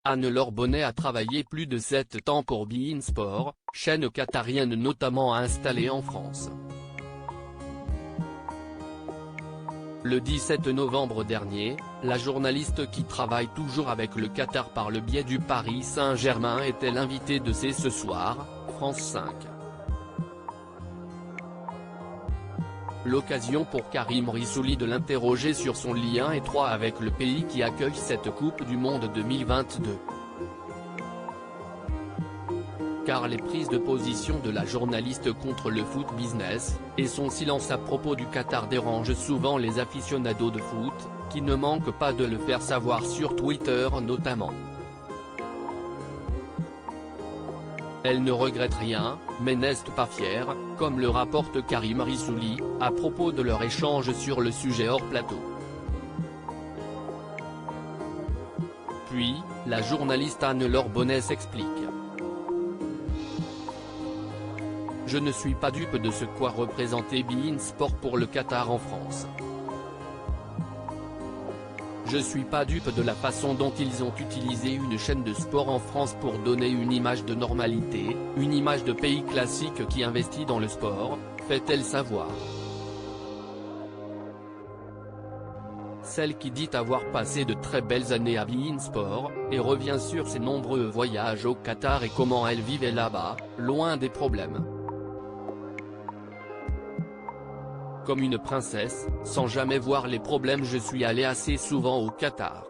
Anne-Laure Bonnet a travaillé plus de 7 ans pour beIN Sport, chaîne qatarienne notamment installée en France. Le 17 novembre dernier, la journaliste qui travaille toujours avec le Qatar par le biais du Paris Saint-Germain était l'invitée de C'est ce soir, France 5. L'occasion pour Karim Rissouli de l'interroger sur son lien étroit avec le pays qui accueille cette Coupe du Monde 2022. Car les prises de position de la journaliste contre le foot business, et son silence à propos du Qatar dérangent souvent les aficionados de foot, qui ne manquent pas de le faire savoir sur Twitter notamment. Elle ne regrette rien, mais n'est pas fière, comme le rapporte Karim Rissouli, à propos de leur échange sur le sujet hors plateau. Puis, la journaliste Anne-Laure Bonnet s'explique. Je ne suis pas dupe de ce qu'a représenté beIN Sport pour le Qatar en France. Je suis pas dupe de la façon dont ils ont utilisé une chaîne de sport en France pour donner une image de normalité, une image de pays classique qui investit dans le sport, fait-elle savoir. Celle qui dit avoir passé de très belles années à beIN Sport, et revient sur ses nombreux voyages au Qatar et comment elle vivait là-bas, loin des problèmes. Comme une princesse, sans jamais voir les problèmes. Je suis allé assez souvent au Qatar.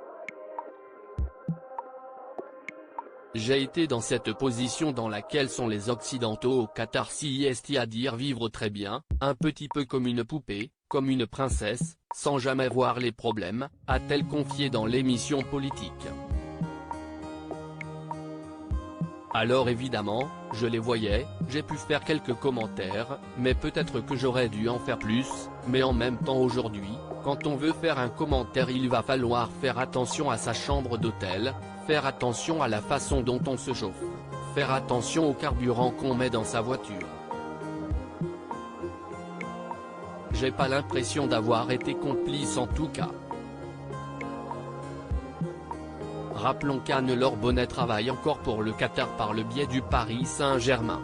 J'ai été dans cette position dans laquelle sont les Occidentaux au Qatar, c'est-à-dire vivre très bien, un petit peu comme une poupée, comme une princesse, sans jamais voir les problèmes, a-t-elle confié dans l'émission politique. Alors évidemment, je les voyais, j'ai pu faire quelques commentaires, mais peut-être que j'aurais dû en faire plus, mais en même temps aujourd'hui, quand on veut faire un commentaire il va falloir faire attention à sa chambre d'hôtel, faire attention à la façon dont on se chauffe, faire attention au carburant qu'on met dans sa voiture. J'ai pas l'impression d'avoir été complice en tout cas. Rappelons qu'Anne-Laure Bonnet travaille encore pour le Qatar par le biais du Paris Saint-Germain.